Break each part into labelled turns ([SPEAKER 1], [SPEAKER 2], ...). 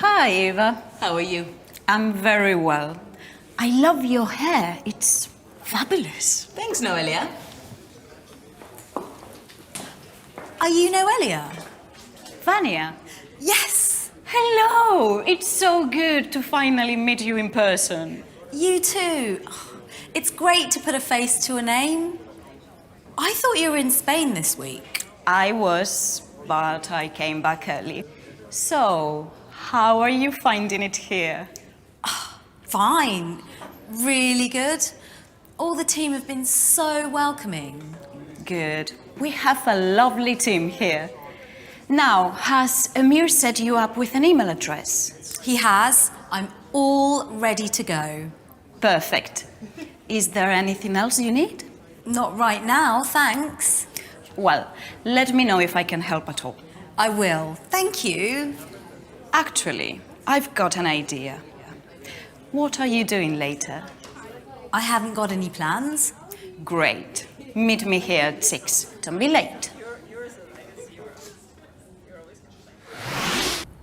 [SPEAKER 1] Hi, Eva.
[SPEAKER 2] How are you?
[SPEAKER 1] I'm very well. I love your hair. It's fabulous.
[SPEAKER 2] Thanks, Noelia.
[SPEAKER 3] Are you Noelia?
[SPEAKER 1] Vania.
[SPEAKER 3] Yes!
[SPEAKER 1] Hello. It's so good to finally meet you in person.
[SPEAKER 3] You too. It's great to put a face to a name. I thought you were in Spain this week.
[SPEAKER 1] I was, but I came back early. So, how are you finding it here?
[SPEAKER 3] Fine. Really good. All the team have been so welcoming.
[SPEAKER 1] Good. We have a lovely team here. Now, has Amir set you up with an email address?
[SPEAKER 3] He has. I'm all ready to go.
[SPEAKER 1] Perfect. Is there anything else you need?
[SPEAKER 3] Not right now, thanks.
[SPEAKER 1] Well, let me know if I can help at all.
[SPEAKER 3] I will. Thank you.
[SPEAKER 1] Actually, I've got an idea. What are you doing later?
[SPEAKER 3] I haven't got any plans.
[SPEAKER 1] Great. Meet me here at 6. Don't be late.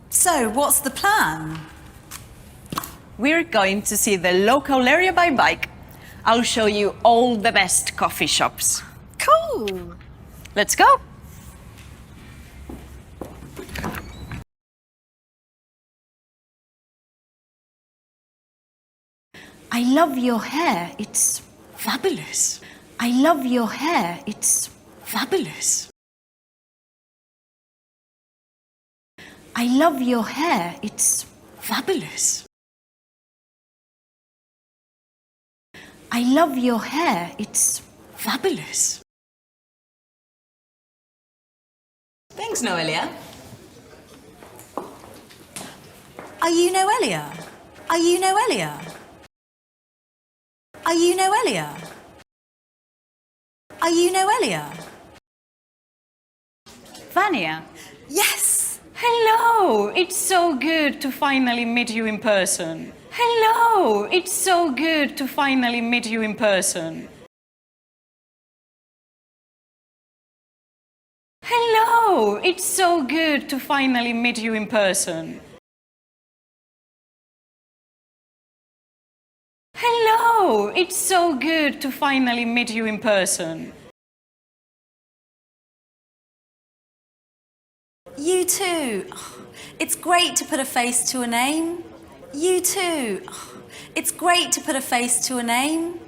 [SPEAKER 3] So, what's the plan?
[SPEAKER 1] We're going to see the local area by bike. I'll show you all the best coffee shops.
[SPEAKER 3] Cool.
[SPEAKER 1] Let's go. I love your hair. It's fabulous. I love your hair. It's fabulous. I love your hair. It's fabulous. I love your hair. It's fabulous.
[SPEAKER 2] Thanks, Noelia.
[SPEAKER 3] Are you Noelia? Are you Noelia? Are you Noelia? Are you Noelia?
[SPEAKER 1] Vania.
[SPEAKER 3] Yes!
[SPEAKER 1] Hello! It's so good to finally meet you in person. Hello! It's so good to finally meet you in person. Hello! It's so good to finally meet you in person. Hello! It's so good to finally meet you in person.
[SPEAKER 3] You too. It's great to put a face to a name. You too. It's great to put a face to a name.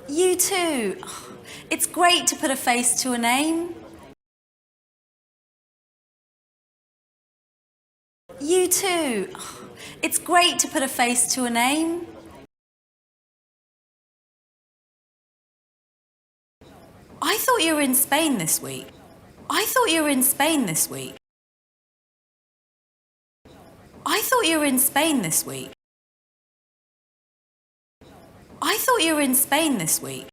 [SPEAKER 3] You too. It's great to put a face to a name. You too. It's great to put a face to a name. I thought you were in Spain this week. I thought you were in Spain this week. I thought you were in Spain this week. I thought you were in Spain this week.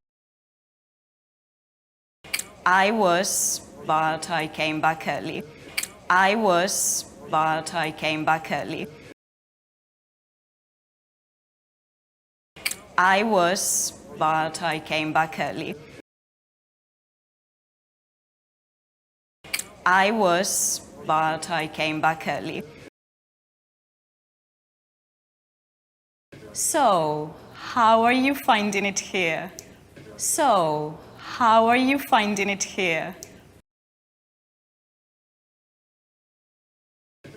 [SPEAKER 1] I was, but I came back early. I was, but I came back early. I was, but I came back early. I was, but I came back early. So, how are you finding it here? So, how are you finding it here?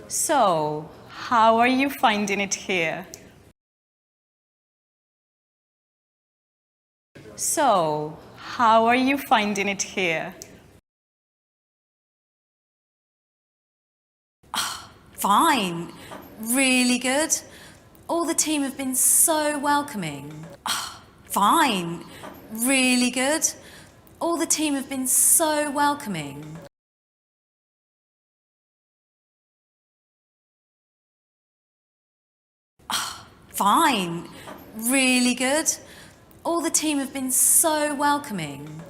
[SPEAKER 1] So, how are you finding it here? So, how are you finding it here?
[SPEAKER 3] Fine. Really good. All the team have been so welcoming. Fine. Really good. All the team have been so welcoming. Fine. Really good. All the team have been so welcoming.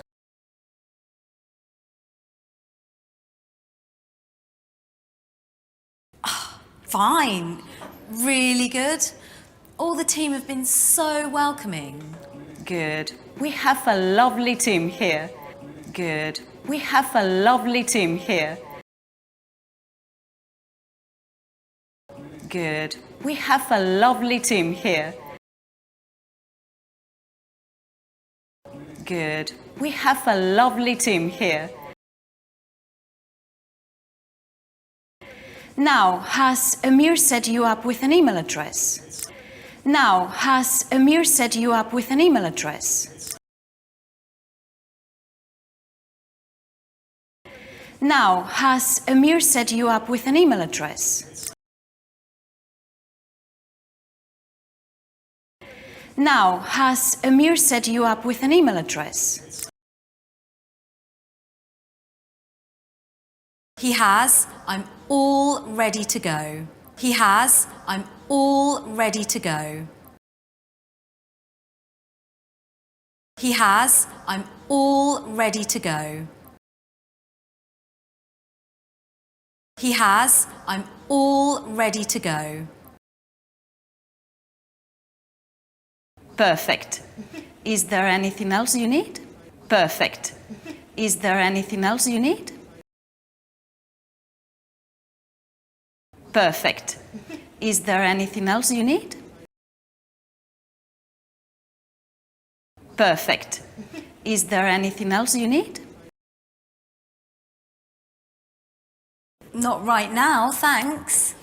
[SPEAKER 3] Fine. Really good. All the team have been so welcoming.
[SPEAKER 1] Good. We have a lovely team here. Good. We have a lovely team here. Good. We have a lovely team here. Good. We have a lovely team here. Now, has Amir set you up with an email address? Now, has Amir set you up with an email address? Now, has Amir set you up with an email address? Now, has Amir set you up with an email address?
[SPEAKER 3] He has. I'm all ready to go. He has. I'm all ready to go. He has. I'm all ready to go. He has. I'm all ready to go.
[SPEAKER 1] Perfect. Is there anything else you need? Perfect. Is there anything else you need? Perfect. Is there anything else you need? Perfect. Is there anything else you need?
[SPEAKER 3] Not right now, thanks.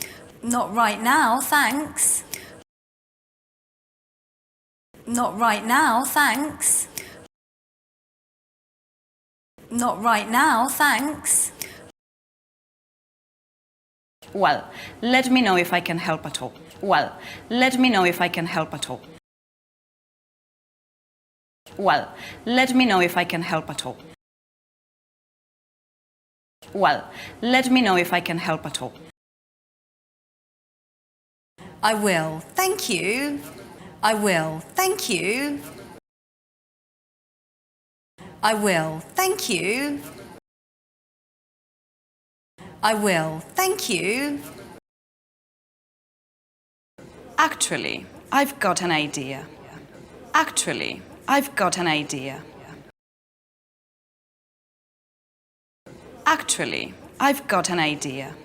[SPEAKER 3] Not right now, thanks. Not right now, thanks. Not right now, thanks.
[SPEAKER 1] Well, let me know if I can help at all. Well, let me know if I can help at all. Well, let me know if I can help at all. Well, let me know if I can help at all.
[SPEAKER 3] I will, thank you. I will, thank you. I will, thank you. I will, thank you.
[SPEAKER 1] Actually, I've got an idea. Actually, I've got an idea. Actually, I've got an idea.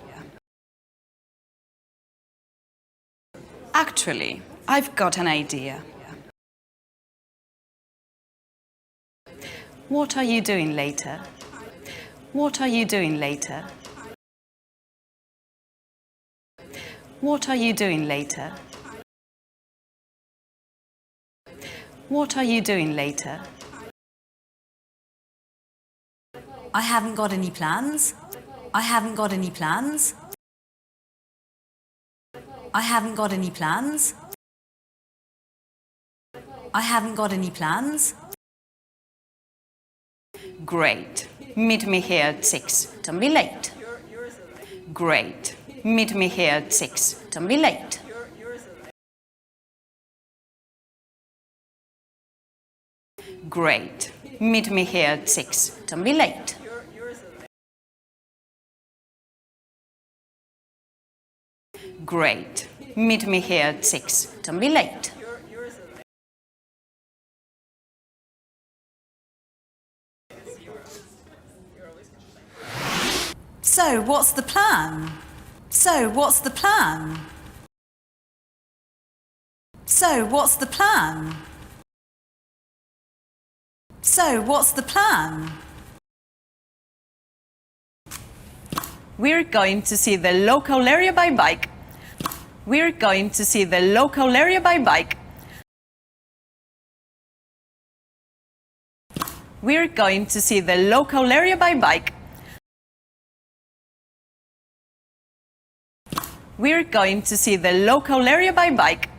[SPEAKER 1] Actually, I've got an idea. What are you doing later? What are you doing later? What are you doing later? What are you doing later?
[SPEAKER 3] I haven't got any plans. I haven't got any plans. I haven't got any plans. I haven't got any plans.
[SPEAKER 1] Great. Meet me here at 6. Don't be late. Great. Meet me here at 6. Don't be late. Great. Meet me here at 6. Don't be late. Great. Meet me here at 6. Don't be late.
[SPEAKER 3] So, what's the plan? So, what's the plan? So, what's the plan? So, what's the plan?
[SPEAKER 1] We're going to see the local area by bike. We're going to see the local area by bike. We're going to see the local area by bike. We're going to see the local area by bike.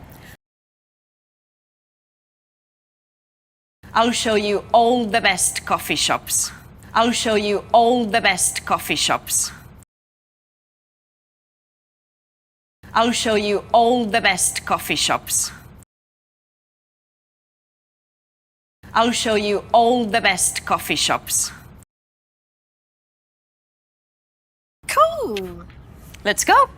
[SPEAKER 1] I'll show you all the best coffee shops. I'll show you all the best coffee shops. I'll show you all the best coffee shops. I'll show you all the best coffee shops.
[SPEAKER 3] Cool!
[SPEAKER 1] Let's go!